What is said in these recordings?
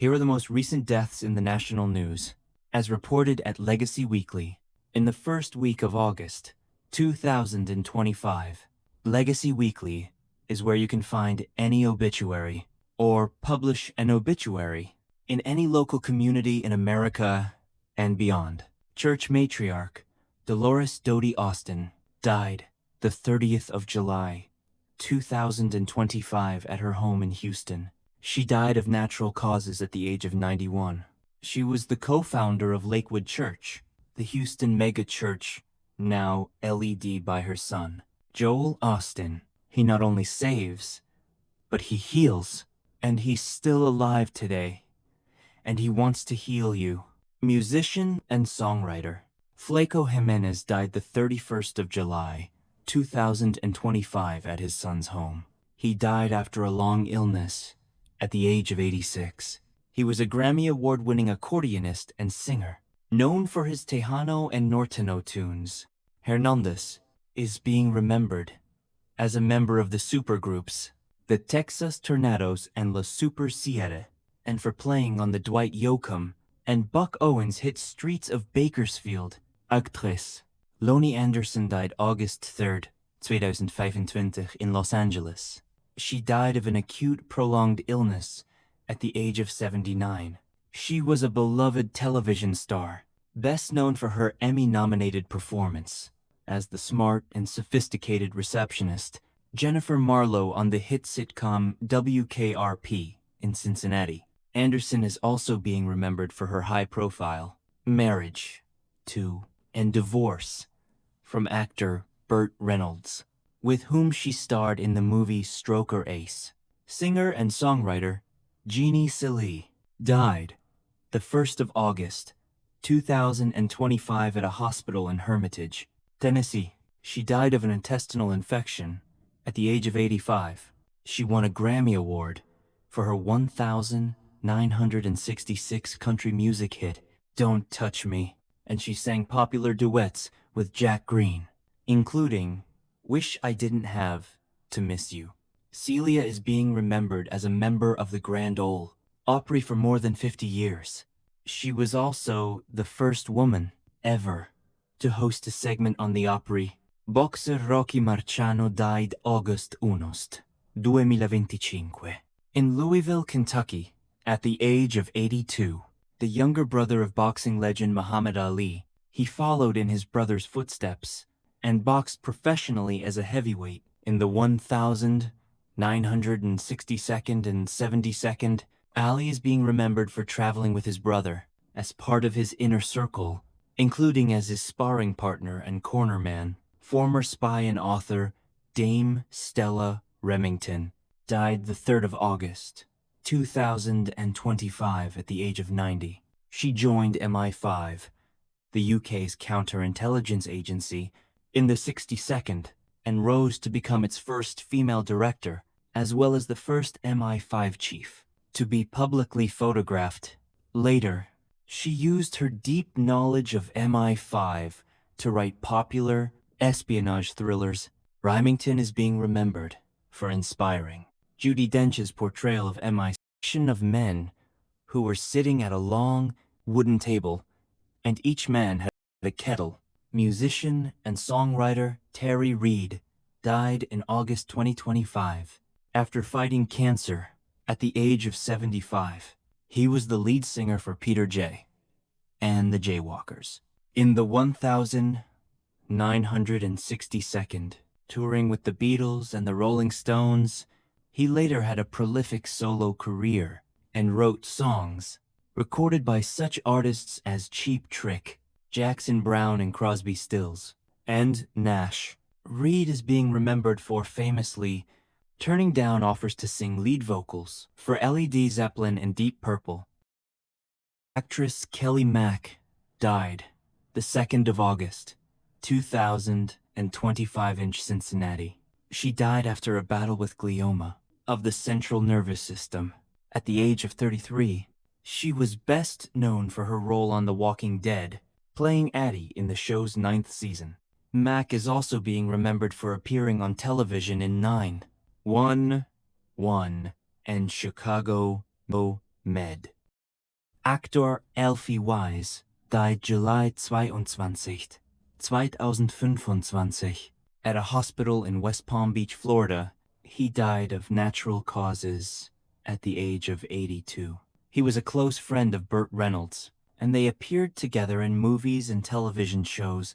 Here are the most recent deaths in the national news, as reported at Legacy Weekly. In the first week of August, 2025, Legacy Weekly is where you can find any obituary or publish an obituary in any local community in America and beyond. Church matriarch Dolores Dodie Osteen died the 30th of July, 2025 at her home in Houston. She died of natural causes at the age of 91. She was the co-founder of Lakewood Church, the Houston megachurch, now LED by her son, Joel Osteen. He not only saves, but he heals, and he's still alive today, and he wants to heal you. Musician and songwriter Flaco Jiménez died the 31st of July, 2025 at his son's home. He died after a long illness at the age of 86. He was a Grammy Award-winning accordionist and singer, known for his Tejano and Norteño tunes. Hernandez is being remembered as a member of the supergroups, the Texas Tornadoes and La Super Siete, and for playing on the Dwight Yoakam and Buck Owens hit Streets of Bakersfield. Actress Loni Anderson died August 3rd, 2025 in Los Angeles. She died of an acute, prolonged illness at the age of 79. She was a beloved television star, best known for her Emmy-nominated performance as the smart and sophisticated receptionist Jennifer Marlowe on the hit sitcom WKRP in Cincinnati. Anderson is also being remembered for her high-profile marriage to and divorce from actor Burt Reynolds, with whom she starred in the movie Stroker Ace. Singer and songwriter Jeannie Seely died the 1st of August, 2025 at a hospital in Hermitage, Tennessee. She died of an intestinal infection at the age of 85. She won a Grammy Award for her 1966 country music hit, Don't Touch Me, and she sang popular duets with Jack Green, including Wish I Didn't Have to Miss You. Celia is being remembered as a member of the Grand Ole Opry for more than 50 years. She was also the first woman ever to host a segment on the Opry. Boxer Rocky Marciano died August 1st, 2025, in Louisville, Kentucky, at the age of 82. The younger brother of boxing legend Muhammad Ali, he followed in his brother's footsteps and boxed professionally as a heavyweight in the 1962nd and 72nd. Ali is being remembered for traveling with his brother as part of his inner circle, including as his sparring partner and cornerman. Former spy and author Dame Stella Rimington died the 3rd of August, 2025 at the age of 90. She joined MI5, the UK's counterintelligence agency, in the 62nd and rose to become its first female director, as well as the first MI5 chief to be publicly photographed. Later, she used her deep knowledge of MI5 to write popular espionage thrillers. Rimington is being remembered for inspiring Judi Dench's portrayal of MI5 of men who were sitting at a long wooden table, and each man had a kettle. Musician and songwriter Reid died in August 2025 after fighting cancer at the age of 75. He was the lead singer for Peter J. and the Jaywalkers. In the 1962nd, touring with the Beatles and the Rolling Stones, he later had a prolific solo career and wrote songs recorded by such artists as Cheap Trick, Jackson Browne and Crosby Stills, and Nash. Reid is being remembered for famously turning down offers to sing lead vocals for Led Zeppelin and Deep Purple. Actress Kelley Mack died the 2nd of August, 2025 in Cincinnati. She died after a battle with glioma of the central nervous system at the age of 33. She was best known for her role on The Walking Dead, playing Addie in the show's 9th season. Mack is also being remembered for appearing on television in 911 and Chicago Med. Actor Alfie Wise died July 22, 2025, at a hospital in West Palm Beach, Florida. He died of natural causes at the age of 82. He was a close friend of Burt Reynolds, and they appeared together in movies and television shows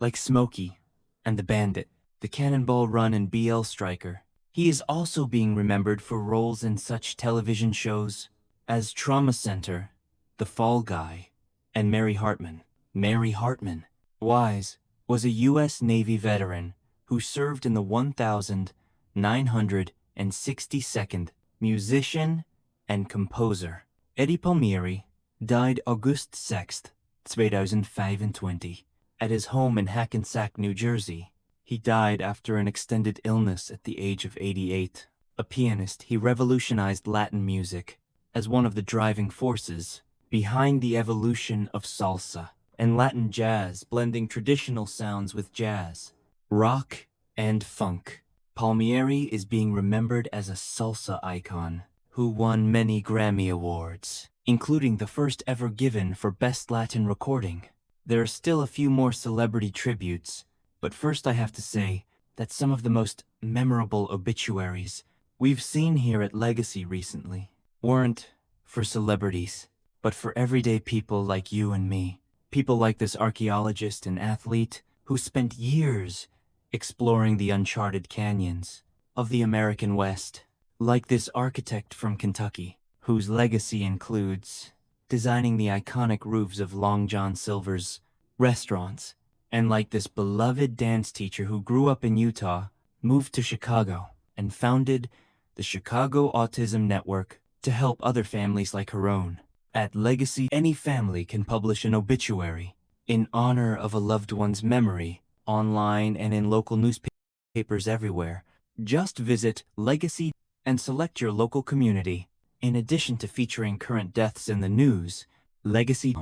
like Smokey and the Bandit, the Cannonball Run, and BL Striker. He is also being remembered for roles in such television shows as Trauma Center, The Fall Guy, and Mary Hartman. Mary Hartman Wise was a U.S. Navy veteran who served in the 1962nd, musician and composer. Eddie Palmieri died August 6, 2025, at his home in Hackensack, New Jersey. He died after an extended illness at the age of 88. A pianist, he revolutionized Latin music as one of the driving forces behind the evolution of salsa and Latin jazz, blending traditional sounds with jazz, rock, and funk. Palmieri is being remembered as a salsa icon who won many Grammy Awards, including the first ever given for Best Latin Recording. There are still a few more celebrity tributes, but first I have to say that some of the most memorable obituaries we've seen here at Legacy recently weren't for celebrities, but for everyday people like you and me. People like this archaeologist and athlete who spent years exploring the uncharted canyons of the American West. Like this architect from Kentucky, whose legacy includes designing the iconic roofs of Long John Silver's restaurants. And like this beloved dance teacher who grew up in Utah, moved to Chicago, and founded the Chicago Autism Network to help other families like her own. At Legacy, any family can publish an obituary in honor of a loved one's memory, online and in local newspapers everywhere. Just visit Legacy and select your local community. In addition to featuring current deaths in the news, Legacy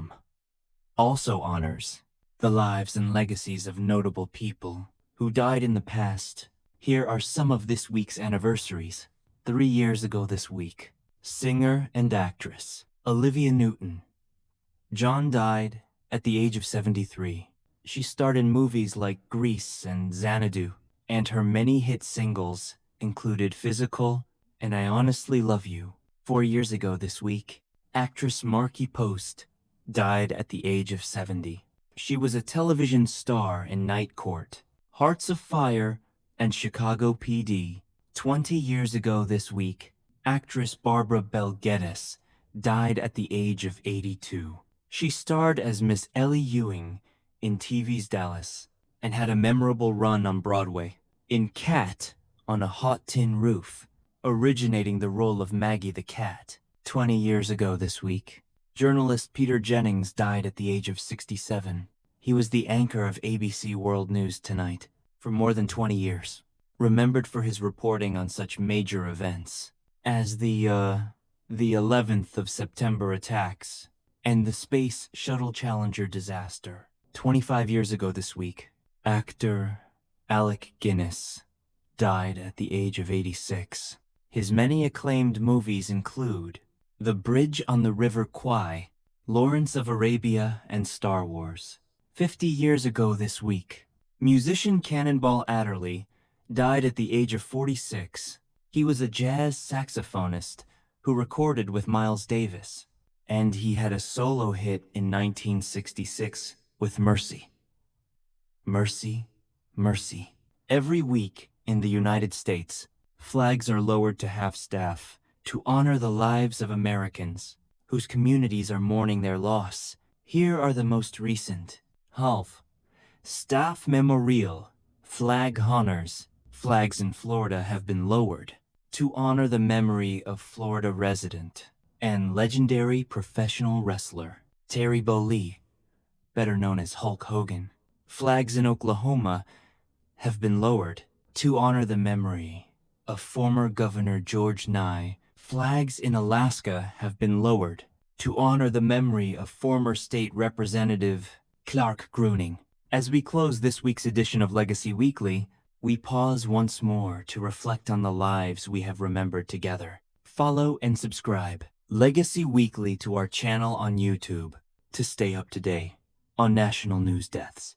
also honors the lives and legacies of notable people who died in the past. Here are some of this week's anniversaries. 3 years ago this week, singer and actress Olivia Newton John died at the age of 73. She starred in movies like Grease and Xanadu, and her many hit singles included Physical and I Honestly Love You. 4 years ago this week, actress Markie Post died at the age of 70. She was a television star in Night Court, Hearts of Fire, and Chicago PD. 20 years ago this week, actress Barbara Bel Geddes died at the age of 82. She starred as Miss Ellie Ewing in TV's Dallas and had a memorable run on Broadway in Cat on a Hot Tin Roof, originating the role of Maggie the Cat. 20 years ago this week, journalist Peter Jennings died at the age of 67. He was the anchor of ABC World News Tonight for more than 20 years, remembered for his reporting on such major events as the 11th of September attacks and the Space Shuttle Challenger disaster. 25 years ago this week, actor Alec Guinness died at the age of 86. His many acclaimed movies include The Bridge on the River Kwai, Lawrence of Arabia, and Star Wars. 50 years ago this week, musician Cannonball Adderley died at the age of 46. He was a jazz saxophonist who recorded with Miles Davis, and he had a solo hit in 1966 with Mercy. Mercy, Mercy. Every week in the United States, flags are lowered to half-staff to honor the lives of Americans whose communities are mourning their loss. Here are the most recent. Half Staff Memorial Flag Honors. Flags in Florida have been lowered to honor the memory of Florida resident and legendary professional wrestler Terry Bollea, better known as Hulk Hogan. Flags in Oklahoma have been lowered to honor the memory of former Governor George Nye. Flags in Alaska have been lowered to honor the memory of former State Representative Clark Gruening. As we close this week's edition of Legacy Weekly, we pause once more to reflect on the lives we have remembered together. Follow and subscribe Legacy Weekly to our channel on YouTube to stay up to date on national news deaths.